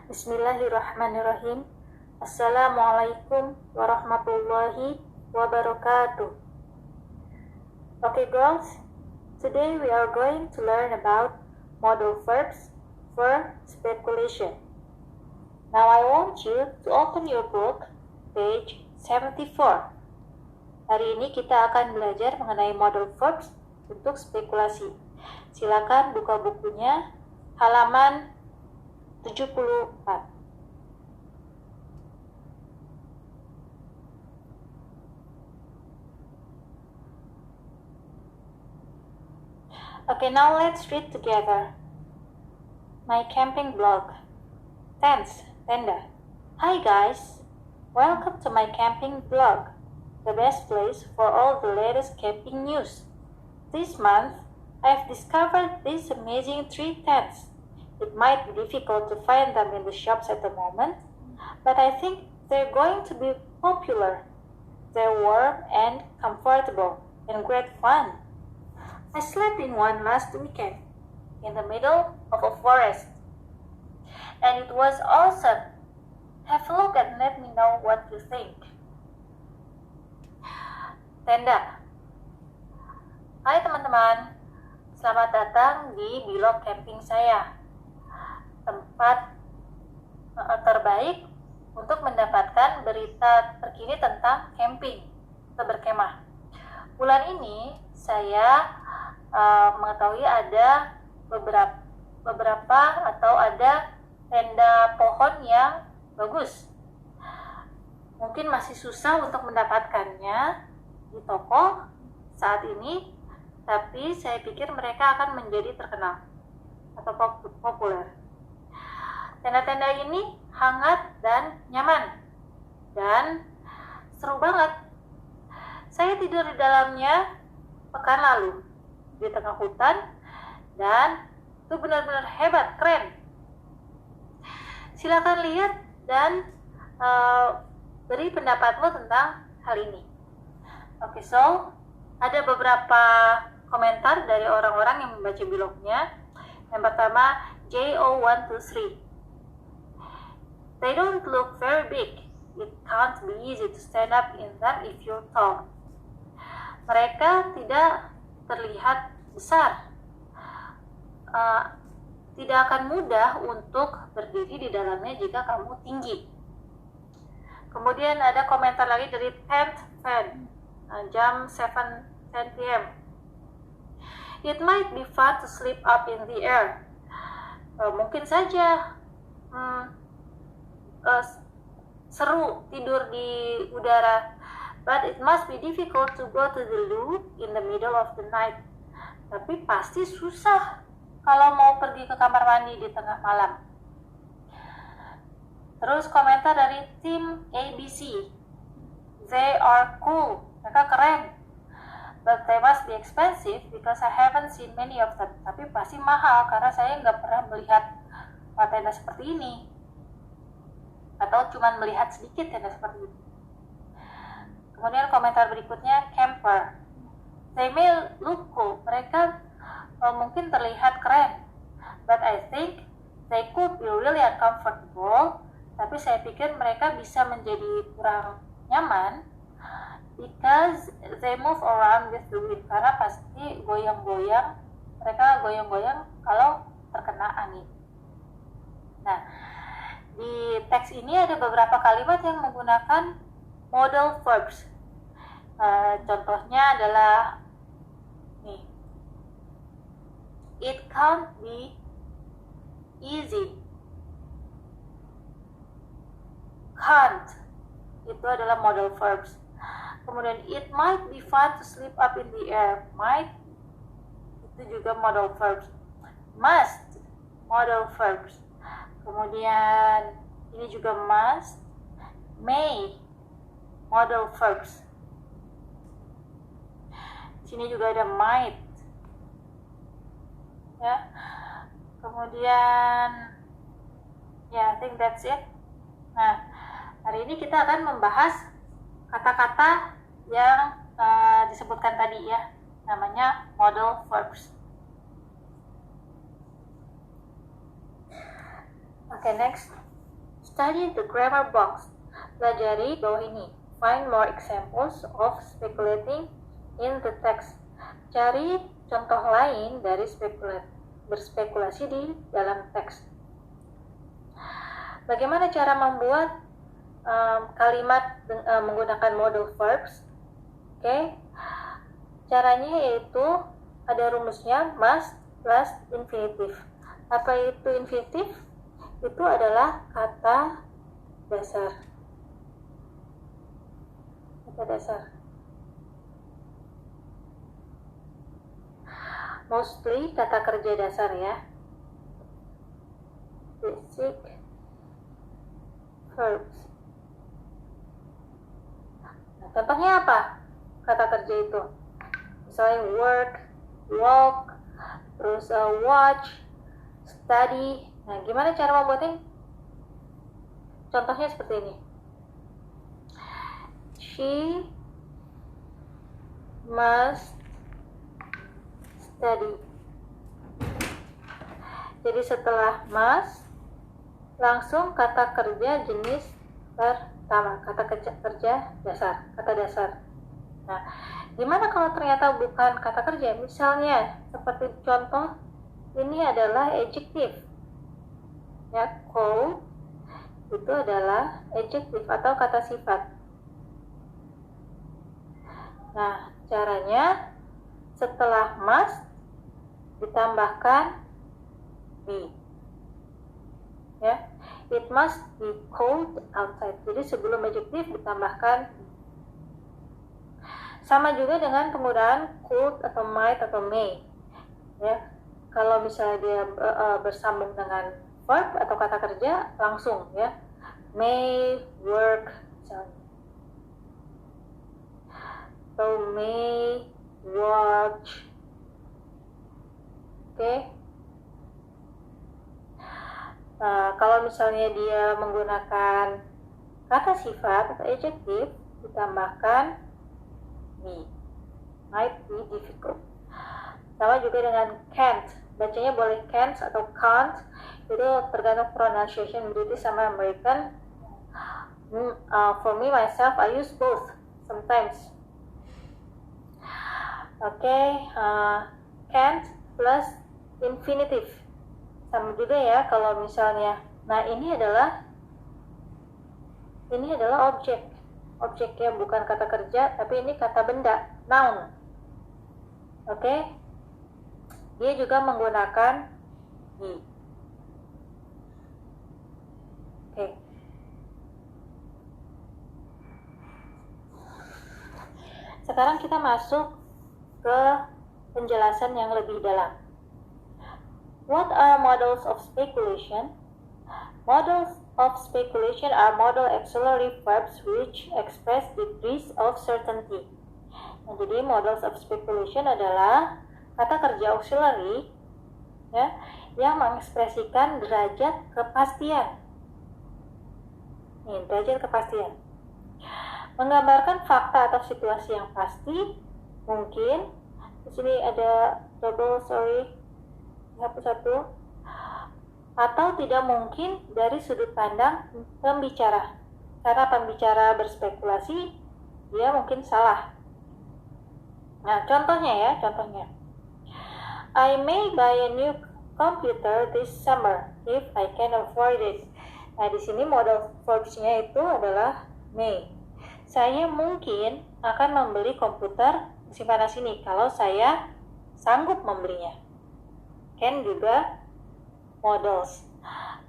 Bismillahirrahmanirrahim. Assalamualaikum warahmatullahi wabarakatuh. Okay girls, today we are going to learn about modal verbs for speculation. Now I want you to open your book, page 74. Hari ini kita akan belajar mengenai modal verbs untuk spekulasi. Silakan buka bukunya, halaman 74. Okay, now let's read together. My camping blog. Tents, tenda. Hi guys, welcome to my camping blog, the best place for all the latest camping news. This month, I've discovered these amazing 3 tents. It might be difficult to find them in the shops at the moment, but I think they're going to be popular. They're warm and comfortable and great fun. I slept in one last weekend in the middle of a forest, and it was awesome. Have a look and let me know what you think. Tenda. Hai teman-teman, selamat datang di blog camping saya. Tempat terbaik untuk mendapatkan berita terkini tentang camping atau berkemah. Bulan ini saya mengetahui ada beberapa atau ada tenda pohon yang bagus. Mungkin masih susah untuk mendapatkannya di toko saat ini, tapi saya pikir mereka akan menjadi terkenal atau populer. Tenda-tenda ini hangat dan nyaman dan seru banget. Saya tidur di dalamnya pekan lalu di tengah hutan dan itu benar-benar hebat, keren. Silakan lihat dan beri pendapatmu tentang hal ini. Oke, so ada beberapa komentar dari orang-orang yang membaca blognya. Yang pertama, JO123. They don't look very big. It can't be easy to stand up in them if you're tall. Mereka tidak terlihat besar. Tidak akan mudah untuk berdiri di dalamnya jika kamu tinggi. Kemudian ada komentar lagi dari Tent Fan, jam 7:10 p.m. It might be fun to sleep up in the air. Mungkin saja seru tidur di udara, but it must be difficult to go to the loo in the middle of the night. Tapi pasti susah kalau mau pergi ke kamar mandi di tengah malam. Terus komentar dari tim ABC. They are cool. Mereka keren. But they must be expensive because I haven't seen many of them. Tapi pasti mahal karena saya nggak pernah melihat tenda seperti ini. Atau cuma melihat sedikit tenda seperti ini. Kemudian komentar berikutnya, camper. They may look cool. Mereka mungkin terlihat keren. But I think they could be really uncomfortable. Tapi saya pikir mereka bisa menjadi kurang nyaman because they move around with the wind. Karena pasti goyang-goyang. Mereka goyang-goyang kalau terkena angin. Nah, di teks ini ada beberapa kalimat yang menggunakan modal verbs. Contohnya adalah nih, it can't be easy. Can't itu adalah modal verbs. Kemudian it might be fun to sleep up in the air. Might itu juga modal verbs. Must modal verbs. Kemudian ini juga must, may, modal verbs. Sini juga ada might. Ya. Kemudian I think that's it. Nah, hari ini kita akan membahas kata-kata yang disebutkan tadi ya, namanya modal verbs. Okay, next. Study the grammar box. Pelajari bawah ini. Find more examples of speculating in the text. Cari contoh lain dari berspekulasi di dalam teks. Bagaimana cara membuat kalimat menggunakan modal verbs? Oke. Caranya yaitu ada rumusnya must plus infinitive. Apa itu infinitive? Itu adalah kata dasar. Kata dasar. Mostly kata kerja dasar ya. Basic verbs. Nah, contohnya apa? Kata kerja itu. Misalnya work, walk, terus watch, study. Nah, gimana cara membuatnya? Contohnya seperti ini. She must study. Jadi setelah must, langsung kata kerja jenis pertama, kata kerja dasar, kata dasar. Nah, gimana kalau ternyata bukan kata kerja? Misalnya, seperti contoh, ini adalah adjective. Ya, cold itu adalah adjective atau kata sifat. Nah, caranya setelah must ditambahkan be. Ya, it must be cold outside. Jadi sebelum adjective ditambahkan. Sama juga dengan penggunaan could atau might atau may. Ya, kalau misalnya dia bersambung dengan verb atau kata kerja langsung ya. May work misalnya. Atau may watch. Oke. Kalau misalnya dia menggunakan kata sifat atau adjective ditambahkan be. Might be difficult. Sama juga dengan can't. Bacanya boleh can't atau can't. Itu tergantung pronunciation British sama American. For me myself, I use both sometimes. Okay, can't plus infinitive. Sama juga ya kalau misalnya. Nah, ini adalah objek. Objeknya bukan kata kerja, tapi ini kata benda, noun. Oke? Dia juga menggunakan be. Oke. Sekarang kita masuk ke penjelasan yang lebih dalam. What are models of speculation? Models of speculation are modal auxiliary verbs which express degrees of certainty. Nah, jadi models of speculation adalah kata kerja auxiliary ya, yang mengekspresikan derajat kepastian. Nih, derajat kepastian. Menggambarkan fakta atau situasi yang pasti, mungkin. Di sini ada double, hapus satu. Atau tidak mungkin dari sudut pandang pembicara. Karena pembicara berspekulasi, dia mungkin salah. Nah, contohnya. I may buy a new computer this summer if I can afford it. Nah, di sini modal verbs-nya itu adalah may. Saya mungkin akan membeli komputer musim panas ini kalau saya sanggup membelinya. Can juga models.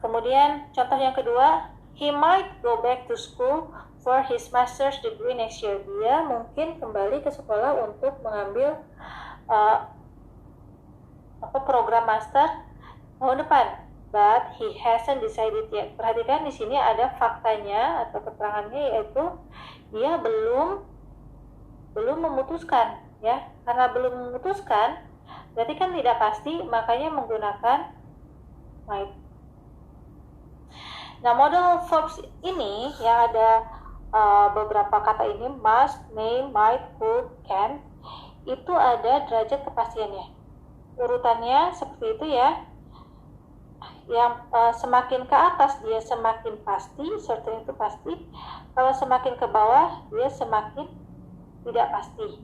Kemudian contoh yang kedua, he might go back to school for his master's degree next year. Dia mungkin kembali ke sekolah untuk mengambil program master tahun depan. But he hasn't decided yet. Perhatikan di sini ada faktanya atau keterangannya, yaitu dia belum memutuskan ya. Karena belum memutuskan berarti kan tidak pasti, makanya menggunakan might. Nah, modal verbs ini yang ada beberapa kata ini, must, may, might, could, can, itu ada derajat kepastiannya. Urutannya seperti itu ya. yang semakin ke atas dia semakin pasti, certain itu pasti. Kalau semakin ke bawah dia semakin tidak pasti.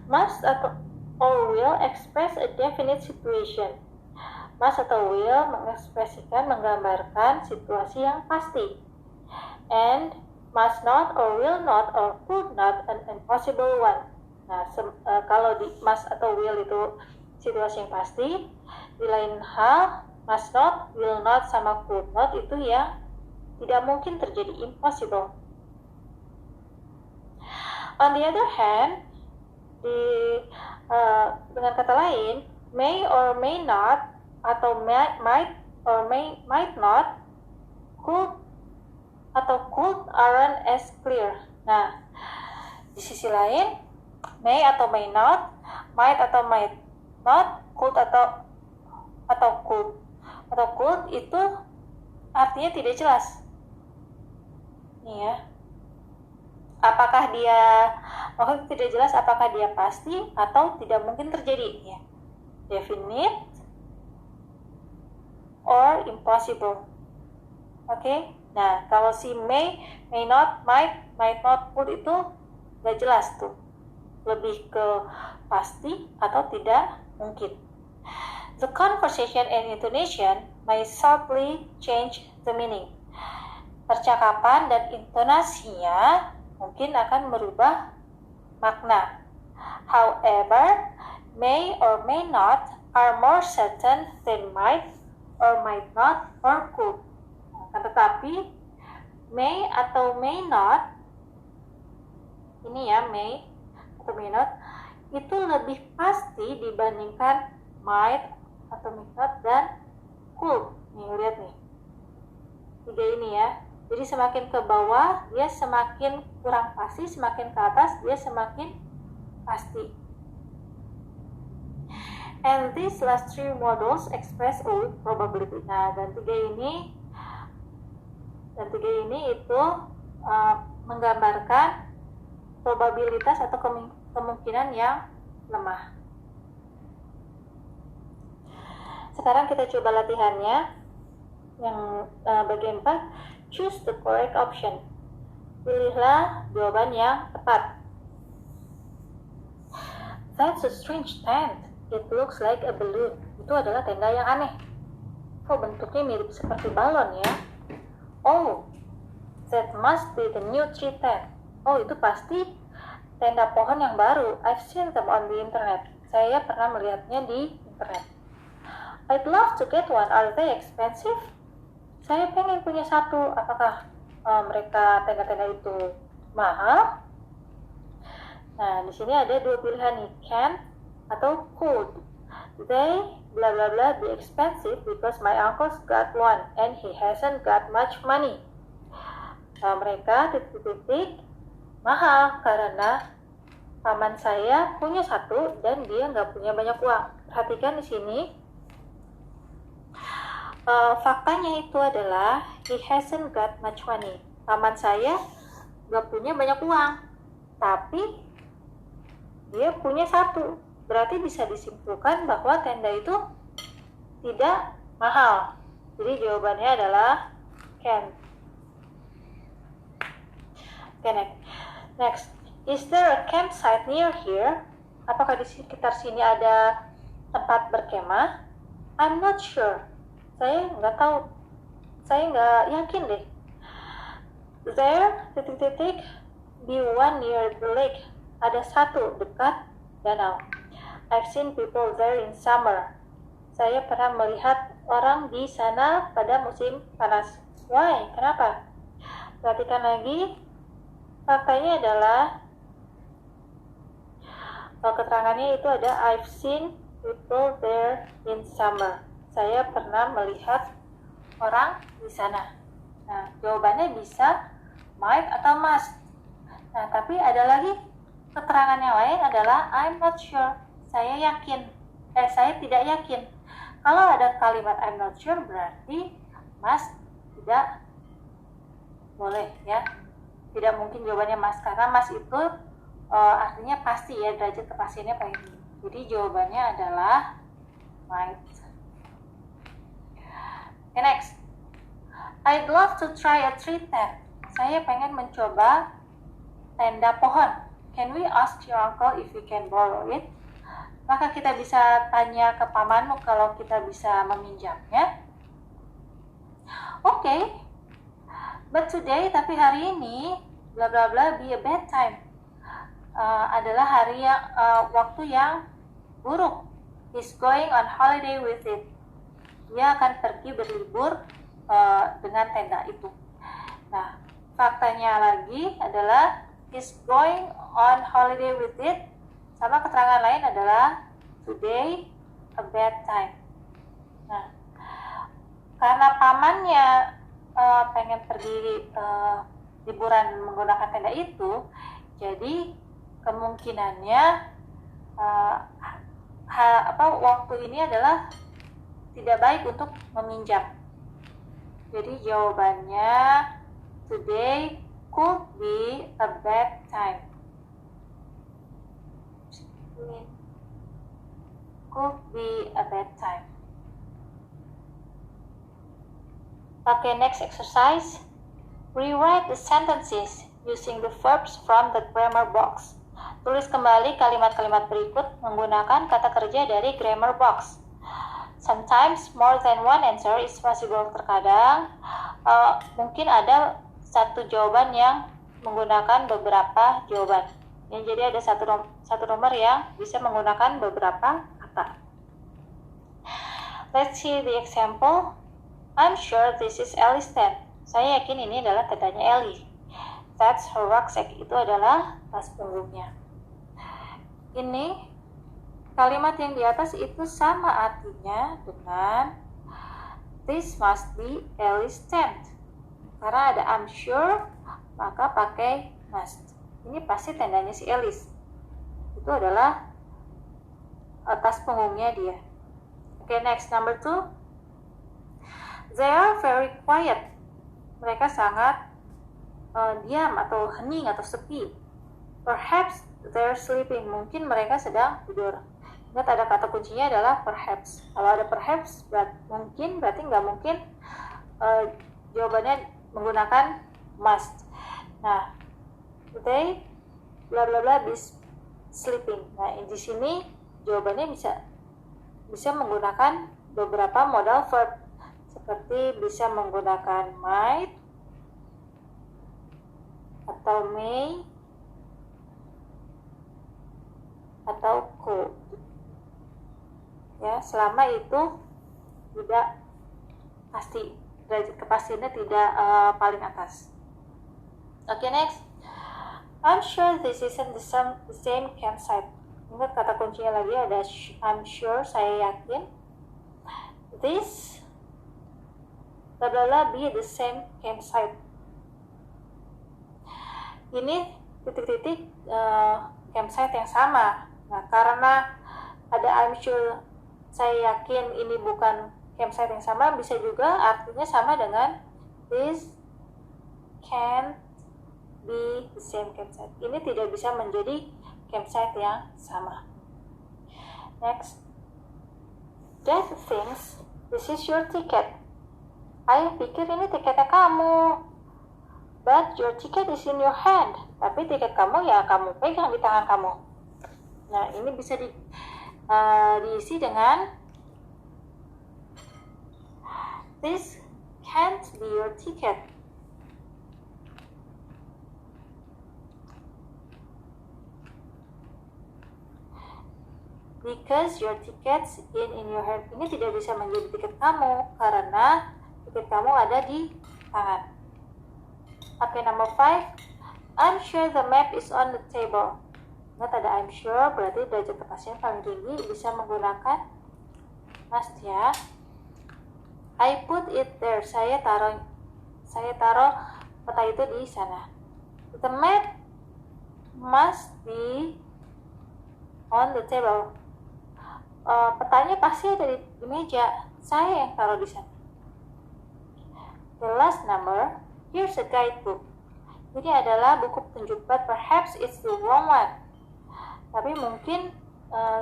Must atau or will express a definite situation. Must atau will mengekspresikan, menggambarkan situasi yang pasti. And must not or will not or could not an impossible one. Nah, kalau di must atau will itu situasi yang pasti, di lain hal must not, will not, sama could not itu yang tidak mungkin terjadi, impossible. On the other hand, dengan kata lain, may or may not atau might or might not, could atau could aren't as clear. Nah, di sisi lain, may atau may not, might atau might not, could atau could itu artinya tidak jelas. Nih ya. Apakah dia tidak jelas apakah dia pasti atau tidak mungkin terjadi ya. Definite or impossible. Oke. Nah, kalau si may not, might not, could itu gak jelas tuh. Lebih ke pasti atau tidak mungkin. The conversation and intonation may subtly change the meaning. Percakapan dan intonasinya mungkin akan merubah makna. However, may or may not are more certain than might or might not or could. Tetapi may atau may not, ini ya, may atau may not, itu lebih pasti dibandingkan might atau may not dan could. Nih, lihat nih. Tiga ini ya. Jadi semakin ke bawah dia semakin kurang pasti, semakin ke atas dia semakin pasti. And these last three models express a weak probability. Nah, dan tiga ini itu menggambarkan probabilitas atau kemungkinan yang lemah. Sekarang kita coba latihannya. Yang bagian 4. Choose the correct option. Pilihlah jawaban yang tepat. That's a strange tent. It looks like a balloon. Itu adalah tenda yang aneh. Kok bentuknya mirip seperti balon ya? Oh, that must be the new tree tent. Oh, itu pasti tenda pohon yang baru. I've seen them on the internet. Saya pernah melihatnya di internet. I'd love to get one. Are they expensive? Saya pengen punya satu. Apakah mereka tenda-tenda itu mahal? Nah, di sini ada dua pilihan nih, can atau could. They blah blah blah be expensive because my uncle's got one and he hasn't got much money. Mereka titik-titik mahal karena paman saya punya satu dan dia nggak punya banyak uang. Perhatikan di sini. Faktanya itu adalah he hasn't got much money. Paman saya gak punya banyak uang, tapi dia punya satu. Berarti bisa disimpulkan bahwa tenda itu tidak mahal. Jadi jawabannya adalah can. Okay, next. Is there a campsite near here? Apakah di sekitar sini ada tempat berkemah? I'm not sure. Saya nggak tahu, saya nggak yakin deh. There, titik-titik, be one near the lake. Ada satu dekat danau. I've seen people there in summer. Saya pernah melihat orang di sana pada musim panas. Why? Kenapa? Perhatikan lagi. Faktanya adalah keterangannya itu ada I've seen people there in summer. Saya pernah melihat orang di sana. Nah, jawabannya bisa might atau must. Nah, tapi ada lagi keterangan yang lain adalah I'm not sure. Saya tidak yakin. Kalau ada kalimat I'm not sure berarti must tidak boleh ya. Tidak mungkin jawabannya must karena must itu artinya pasti ya, derajat kepastiannya paling tinggi. Jadi jawabannya adalah might. next. I'd love to try a tree tent. Saya pengen mencoba tenda pohon. Can we ask your uncle if we can borrow it? Maka kita bisa tanya ke pamanmu kalau kita bisa meminjamnya. Okay, but today, tapi hari ini, bla bla bla, be a bad time. Adalah hari yang waktu yang buruk. He's going on holiday with it. Dia akan pergi berlibur dengan tenda itu. Nah, faktanya lagi adalah he's going on holiday with it. Sama keterangan lain adalah today a bad time. Nah, karena pamannya pengen pergi liburan menggunakan tenda itu, jadi kemungkinannya waktu ini adalah tidak baik untuk meminjam. Jadi jawabannya today could be a bad time. Could be a bad time. Okay, next exercise. Rewrite the sentences using the verbs from the grammar box. Tulis kembali kalimat-kalimat berikut menggunakan kata kerja dari grammar box. Sometimes more than one answer is possible. Terkadang mungkin ada satu jawaban yang menggunakan beberapa jawaban. Jadi ada satu nomor yang bisa menggunakan beberapa kata. Let's see the example. I'm sure this is Ellie's tent. Saya yakin ini adalah tendanya Ellie. That's her rucksack. Itu adalah tas punggungnya. Ini kalimat yang di atas itu sama artinya dengan this must be Ellie's tent. Karena ada I'm sure, maka pakai must. Ini pasti tendanya si Ellis. Itu adalah tas punggungnya dia. Okay, next, number 2. They are very quiet. Mereka sangat diam atau hening atau sepi. Perhaps they're sleeping. Mungkin mereka sedang tidur. Ingat ada kata kuncinya adalah perhaps. Kalau ada perhaps, mungkin berarti nggak mungkin jawabannya menggunakan must. Nah, they bla bla bla be sleeping. Nah, di sini jawabannya bisa menggunakan beberapa modal verb seperti bisa menggunakan might atau may atau could. Ya, selama itu tidak pasti, derajat kepastiannya tidak paling atas. Okay, next. I'm sure this isn't the same campsite. Ingat kata kuncinya lagi ada I'm sure, saya yakin. This bla bla bla be the same campsite. Ini titik-titik campsite yang sama. Nah, karena ada I'm sure, saya yakin ini bukan campsite yang sama, bisa juga artinya sama dengan this can't be the same campsite. Ini tidak bisa menjadi campsite yang sama. Next. Dad thinks this is your ticket. Ayah pikir ini tiketnya kamu. But your ticket is in your hand. Tapi tiket kamu ya kamu pegang di tangan kamu. Nah, ini bisa diisi dengan this can't be your ticket. Because your ticket's in your hand. Ini tidak bisa menjadi tiket kamu karena tiket kamu ada di tangan. Okay, number 5. I'm sure the map is on the table. Ingat ada I'm sure, berarti derajat kepastian paling tinggi, bisa menggunakan must ya. I put it there. Saya taruh peta itu di sana. The map must be on the table. Petanya pasti ada di meja. Saya yang taruh di sana. The last number, here's a guidebook. Ini adalah buku petunjuk, but perhaps it's the wrong one. Tapi mungkin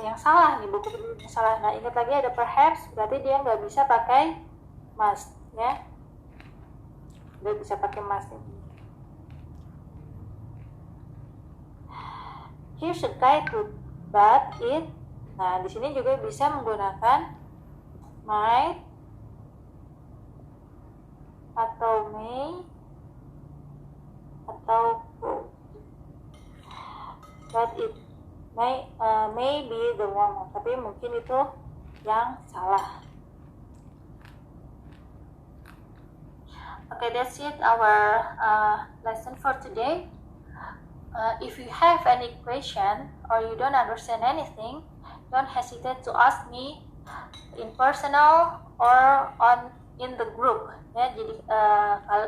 yang salah nih, buku petunjuk yang salah. Nah, ingat lagi ada perhaps, berarti dia nggak bisa pakai must. ya. Udah bisa pakai must ini. Here's a guy to but it. Nah, di sini juga bisa menggunakan might atau may atau could. But it may be the wrong, tapi mungkin itu yang salah. Okay, that's it, our lesson for today. If you have any question or you don't understand anything, don't hesitate to ask me in personal or in the group. Ya, jadi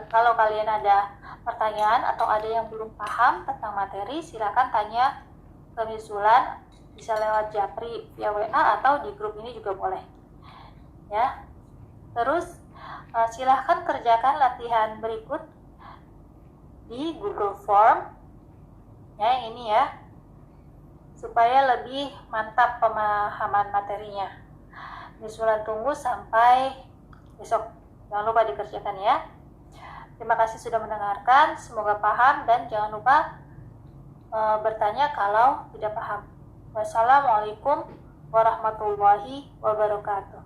kalau kalian ada pertanyaan atau ada yang belum paham tentang materi, silakan tanya ke Miss Zulan, bisa lewat Japri via WA atau di grup ini juga boleh. Ya, terus silahkan kerjakan latihan berikut di Google Form. Ya, ini ya, supaya lebih mantap pemahaman materinya. Miss Wulan tunggu sampai besok. Jangan lupa dikerjakan ya. Terima kasih sudah mendengarkan, semoga paham dan jangan lupa bertanya kalau tidak paham. Wassalamualaikum warahmatullahi wabarakatuh.